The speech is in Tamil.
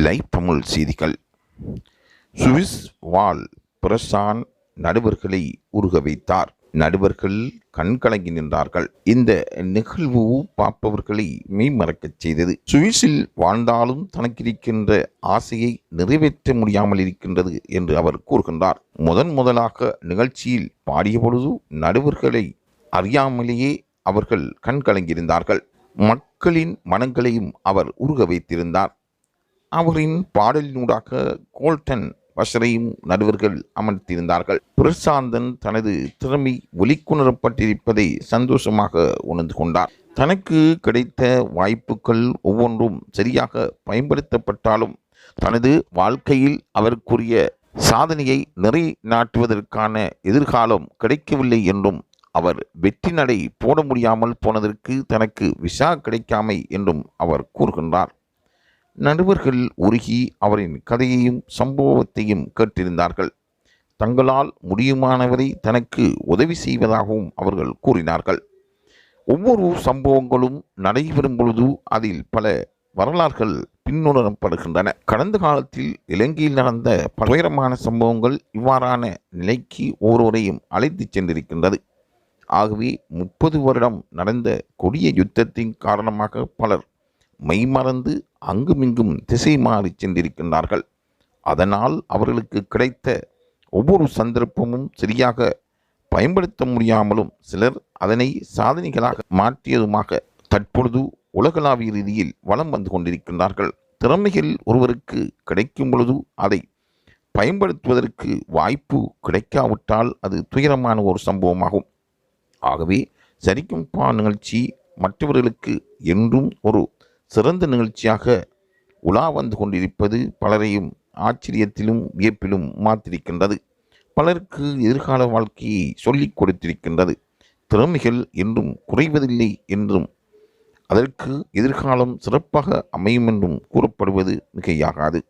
லைவ் தமிழ் செய்திகள். சுவிஸ் வாழ் பிரசான் நடுவர்களை உருக வைத்தார். நடுவர்கள் கண்கலங்கி நின்றார்கள். இந்த நிகழ்வு பார்ப்பவர்களை மெய்மறக்கச் செய்தது. சுவிஸில் வாழ்ந்தாலும் தனக்கிருக்கின்ற ஆசையை நிறைவேற்ற முடியாமல் இருக்கின்றது என்று அவர் கூறுகின்றார். முதலாக நிகழ்ச்சியில் பாடிய பொழுது நடுவர்களை அறியாமலேயே அவர்கள் கண்கலங்கியிருந்தார்கள். மக்களின் மனங்களையும் அவர் உருக வைத்திருந்தார். அவரின் பாடலினூடாக கோல்டன் பஷரையும் நடுவர்கள் அமர்த்தியிருந்தார்கள். பிரசாந்தன் தனது திறமை வெளிக்கொணரப்பட்டிருப்பதை சந்தோஷமாக உணர்ந்து கொண்டார். தனக்கு கிடைத்த வாய்ப்புகள் ஒவ்வொன்றும் சரியாக பயன்படுத்தப்பட்டாலும் தனது வாழ்க்கையில் அவருக்குரிய சாதனையை நிலைநாட்டுவதற்கான எதிர்காலம் கிடைக்கவில்லை என்றும், அவர் வெற்றி நடை போட முடியாமல் போனதற்கு தனக்கு விசா கிடைக்காமை என்றும் அவர் கூறுகின்றார். நடுவர்கள் உருகி அவரின் கதையையும் சம்பவத்தையும் கேட்டிருந்தார்கள். தங்களால் முடியுமானவரை தனக்கு உதவி செய்வதாகவும் அவர்கள் கூறினார்கள். ஒவ்வொரு சம்பவங்களும் நடைபெறும் பொழுது அதில் பல வரலாறுகள் பின்னுணரப்படுகின்றன. கடந்த காலத்தில் இலங்கையில் நடந்த பல்வேறமான சம்பவங்கள் இவ்வாறான நிலைக்கு ஒவ்வொருவரையும் அழைத்து சென்றிருக்கின்றது. ஆகவே 30 வருடம் நடந்த கொடிய யுத்தத்தின் காரணமாக பலர் மெய்மறந்து அங்குமிங்கும் திசை மாறி சென்றிருக்கின்றார்கள். அதனால் அவர்களுக்கு கிடைத்த ஒவ்வொரு சந்தர்ப்பமும் சரியாக பயன்படுத்த முடியாமலும் சிலர் அதனை சாதனைகளாக மாற்றியதுமாக தற்பொழுது உலகளாவிய ரீதியில் வலம் வந்து கொண்டிருக்கின்றார்கள். திறமைகள் ஒருவருக்கு கிடைக்கும் பொழுது அதை பயன்படுத்துவதற்கு வாய்ப்பு கிடைக்காவிட்டால் அது துயரமான ஒரு சம்பவமாகும். ஆகவே சரிகம்பா நிகழ்ச்சி மற்றவர்களுக்கு என்றும் ஒரு சிறந்த நிகழ்ச்சியாக உலா வந்து கொண்டிருப்பது பலரையும் ஆச்சரியத்திலும் வியப்பிலும் மாற்றிருக்கின்றது. பலருக்கு எதிர்கால வாழ்க்கையை சொல்லிக் கொடுத்திருக்கின்றது. திறமைகள் என்றும் குறைவதில்லை என்றும் அதற்கு எதிர்காலம் சிறப்பாக அமையும் என்றும் கூறப்படுவது மிகையாகாது.